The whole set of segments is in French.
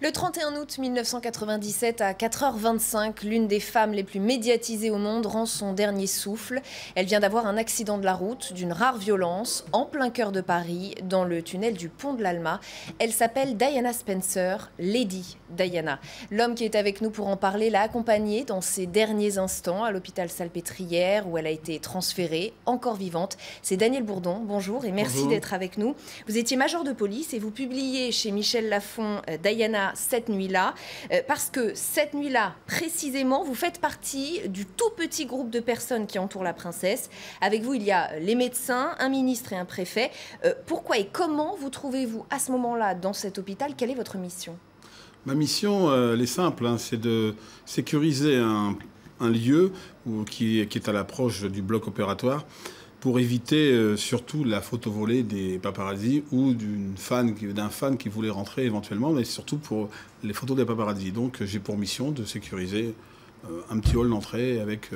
Le 31 août 1997, à 4h25, l'une des femmes les plus médiatisées au monde rend son dernier souffle. Elle vient d'avoir un accident de la route d'une rare violence, en plein cœur de Paris, dans le tunnel du pont de l'Alma. Elle s'appelle Diana Spencer, Lady Diana. L'homme qui est avec nous pour en parler l'a accompagnée dans ses derniers instants à l'hôpital Salpêtrière, où elle a été transférée, encore vivante. C'est Daniel Bourdon, bonjour et merci d'être avec nous. Vous étiez major de police et vous publiez chez Michel Lafon Diana cette nuit-là, parce que cette nuit-là, précisément, vous faites partie du tout petit groupe de personnes qui entourent la princesse. Avec vous, il y a les médecins, un ministre et un préfet. Pourquoi et comment vous trouvez-vous à ce moment-là dans cet hôpital? Quelle est votre mission? Ma mission, elle est simple, hein, c'est de sécuriser un lieu qui est à l'approche du bloc opératoire, pour éviter surtout la photo volée des paparazzi ou d'un fan qui voulait rentrer éventuellement, mais surtout pour les photos des paparazzi. Donc j'ai pour mission de sécuriser un petit hall d'entrée avec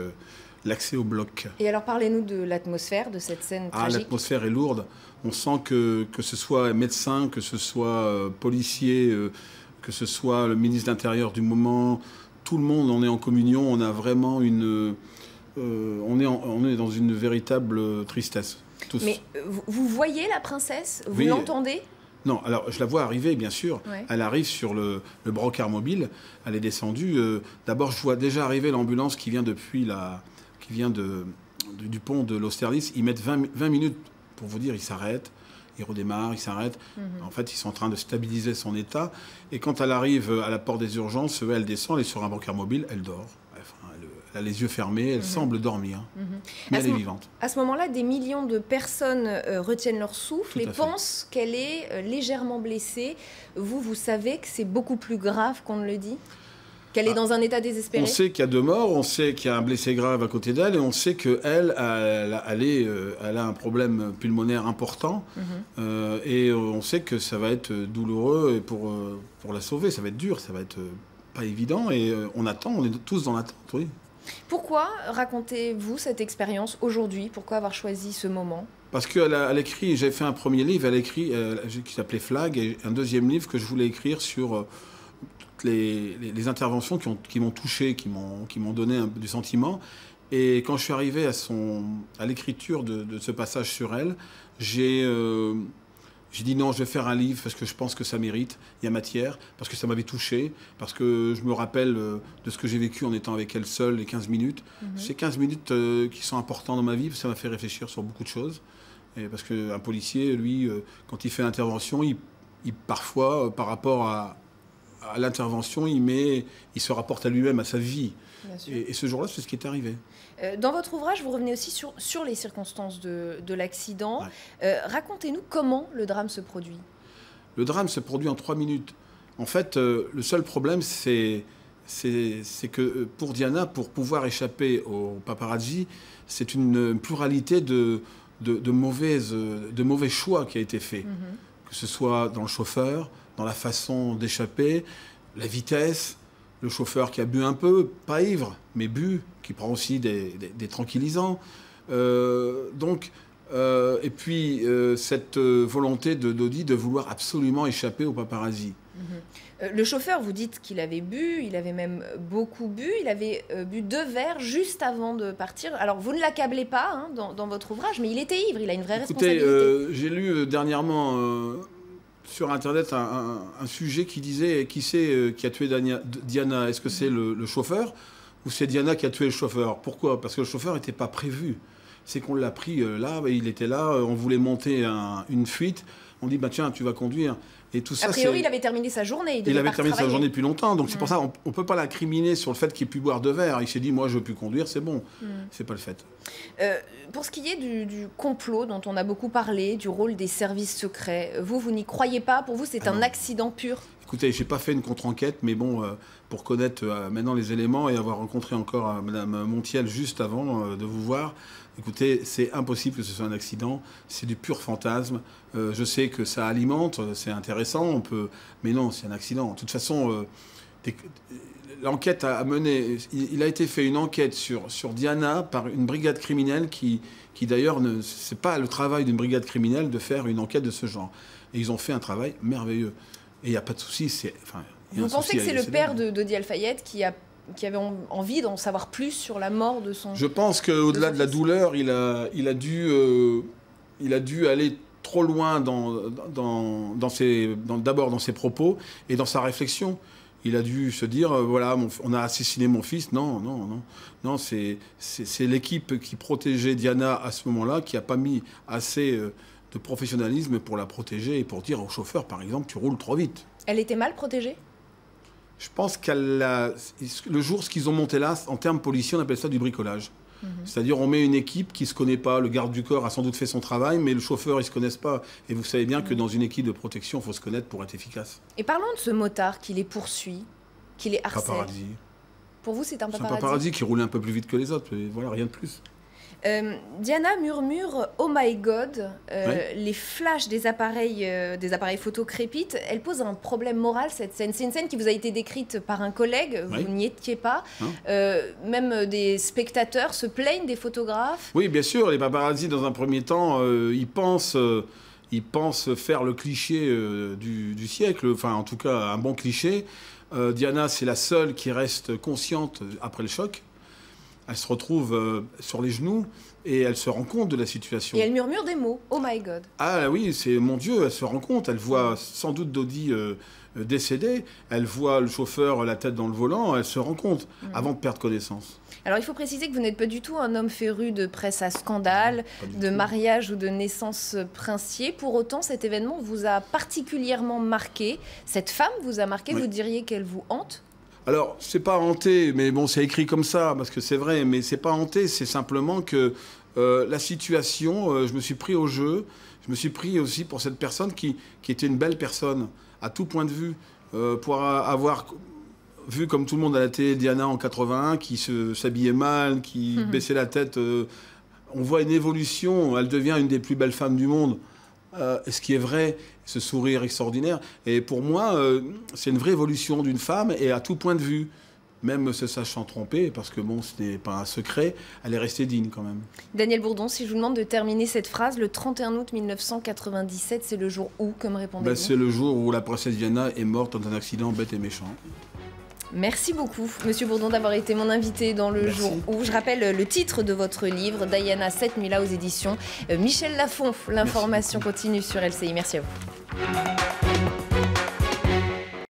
l'accès au bloc. Et alors parlez-nous de l'atmosphère de cette scène tragique. L'atmosphère est lourde. On sent que ce soit médecin, que ce soit policier, que ce soit le ministre de l'Intérieur du moment, tout le monde, on est en communion, on a vraiment on est dans une véritable tristesse, tous. Mais vous voyez la princesse? Vous oui, l'entendez? Non, alors je la vois arriver, bien sûr. Ouais. Elle arrive sur le brocard mobile, elle est descendue. D'abord, je vois déjà arriver l'ambulance qui vient du pont de l'Austerlitz. Ils mettent 20 minutes, pour vous dire, ils s'arrêtent. Ils redémarrent, ils s'arrêtent. En fait, ils sont en train de stabiliser son état. Et quand elle arrive à la porte des urgences, elle descend, elle est sur un brocard mobile, elle dort. Elle a les yeux fermés, elle semble dormir, mais elle est vivante. À ce moment-là, des millions de personnes retiennent leur souffle et pensent qu'elle est légèrement blessée. Vous savez que c'est beaucoup plus grave qu'on ne le dit? Qu'elle est dans un état désespéré? On sait qu'il y a 2 morts, on sait qu'il y a un blessé grave à côté d'elle, et on sait qu'elle elle a un problème pulmonaire important. Et on sait que ça va être douloureux pour la sauver, ça va être dur, ça va être pas évident, et on attend, on est tous dans l'attente, oui. Pourquoi racontez-vous cette expérience aujourd'hui? Pourquoi avoir choisi ce moment? Parce qu'elle écrit, j'ai fait un premier livre, elle écrit, qui s'appelait Flag, et un deuxième livre que je voulais écrire sur toutes les interventions qui m'ont touché, qui m'ont donné du sentiment. Et quand je suis arrivé à l'écriture de ce passage sur elle, j'ai dit non, je vais faire un livre parce que je pense que ça mérite, il y a matière, parce que ça m'avait touché, parce que je me rappelle de ce que j'ai vécu en étant avec elle seule, les 15 minutes. Ces 15 minutes qui sont importantes dans ma vie, parce que ça m'a fait réfléchir sur beaucoup de choses. Et parce qu'un policier, lui, quand il fait l'intervention, il parfois, par rapport à l'intervention, il se rapporte à lui-même, à sa vie. Et ce jour-là, c'est ce qui est arrivé. Dans votre ouvrage, vous revenez aussi sur les circonstances de l'accident. Ouais. Racontez-nous comment le drame se produit. Le drame se produit en 3 minutes. En fait, le seul problème, c'est que pour Diana, pour pouvoir échapper aux paparazzi, c'est une pluralité de mauvais choix qui a été fait. Que ce soit dans le chauffeur, dans la façon d'échapper, la vitesse, le chauffeur qui a bu un peu, pas ivre, mais bu, qui prend aussi des tranquillisants. Et puis cette volonté de Dodi de vouloir absolument échapper aux paparazzi. Le chauffeur, vous dites qu'il avait bu, il avait même beaucoup bu, il avait bu 2 verres juste avant de partir. Alors vous ne l'accablez pas hein, dans votre ouvrage, mais il était ivre, il a une vraie responsabilité. J'ai lu dernièrement sur Internet un sujet qui disait qui a tué Diana. Est-ce que c'est le chauffeur ou c'est Diana qui a tué le chauffeur? Pourquoi? Parce que le chauffeur n'était pas prévu. C'est qu'on l'a pris là, il était là, on voulait monter une fuite. On dit, bah, tiens, tu vas conduire. Et tout ça, a priori, il avait terminé sa journée. Il avait terminé sa journée depuis longtemps. Donc c'est pour ça qu'on ne peut pas l'incriminer sur le fait qu'il ait pu boire 2 verres. Il s'est dit, moi, je veux plus conduire, c'est bon. C'est pas le fait. Pour ce qui est du complot dont on a beaucoup parlé, du rôle des services secrets, vous n'y croyez pas? Pour vous, c'est un accident pur? Écoutez, je n'ai pas fait une contre-enquête, mais bon, pour connaître maintenant les éléments et avoir rencontré encore Mme Montiel juste avant de vous voir, écoutez, c'est impossible que ce soit un accident, c'est du pur fantasme. Je sais que ça alimente, c'est intéressant, mais non, c'est un accident. De toute façon, l'enquête a mené, il a été fait une enquête sur Diana par une brigade criminelle qui d'ailleurs, c'est pas le travail d'une brigade criminelle de faire une enquête de ce genre. Et ils ont fait un travail merveilleux. Et il n'y a pas de souci. Vous pensez que c'est le père de Dodi Al-Fayed qui avait envie d'en savoir plus sur la mort de son... Je pense qu'au-delà de la douleur, il a dû aller trop loin d'abord dans ses propos et dans sa réflexion. Il a dû se dire, voilà, on a assassiné mon fils. Non, non, non. Non, c'est l'équipe qui protégeait Diana à ce moment-là qui n'a pas mis assez de professionnalisme pour la protéger et pour dire au chauffeur, par exemple, tu roules trop vite. Elle était mal protégée? Je pense le jour, ce qu'ils ont monté là, en termes policiers, on appelle ça du bricolage. C'est-à-dire, on met une équipe qui ne se connaît pas. Le garde du corps a sans doute fait son travail, mais le chauffeur, il ne se connaisse pas. Et vous savez bien que dans une équipe de protection, il faut se connaître pour être efficace. Et parlons de ce motard qui les poursuit, qui les harcèle. Paparazzi. Pour vous, c'est un paparazzi? C'est un paparazzi qui roulait un peu plus vite que les autres. Et voilà, rien de plus. Diana murmure « Oh my God », les flashs des appareils photo crépitent. Elle pose un problème moral, cette scène. C'est une scène qui vous a été décrite par un collègue, vous n'y étiez pas. Même des spectateurs se plaignent des photographes. Oui, bien sûr, les paparazzi, dans un premier temps, ils pensent faire le cliché du siècle, enfin en tout cas un bon cliché. Diana, c'est la seule qui reste consciente après le choc. Elle se retrouve sur les genoux et elle se rend compte de la situation. Et elle murmure des mots. Oh my God. Ah oui, c'est mon Dieu, elle se rend compte. Elle voit sans doute Dodi décédé. Elle voit le chauffeur la tête dans le volant. Elle se rend compte avant de perdre connaissance. Alors il faut préciser que vous n'êtes pas du tout un homme féru de presse à scandale, de mariage ou de naissance princier. Pour autant, cet événement vous a particulièrement marqué. Cette femme vous a marqué. Vous diriez qu'elle vous hante? Alors, c'est pas hanté, mais bon, c'est écrit comme ça, parce que c'est vrai, mais c'est pas hanté, c'est simplement que la situation, je me suis pris au jeu, je me suis pris aussi pour cette personne qui était une belle personne, à tout point de vue, pour avoir vu, comme tout le monde à la télé, Diana en 81, qui s'habillait mal, qui baissait la tête, on voit une évolution, elle devient une des plus belles femmes du monde. Ce qui est vrai, ce sourire extraordinaire. Et pour moi, c'est une vraie évolution d'une femme et à tout point de vue, même se sachant tromper, parce que bon, ce n'est pas un secret, elle est restée digne quand même. Daniel Bourdon, si je vous demande de terminer cette phrase, le 31 août 1997, c'est le jour où, que me répondez-vous? C'est le jour où la princesse Diana est morte dans un accident bête et méchant. Merci beaucoup, Monsieur Bourdon, d'avoir été mon invité dans le jour où. Je rappelle le titre de votre livre, Diana, cette nuit-là, aux éditions Michel Lafon. L'information continue sur LCI. Merci à vous.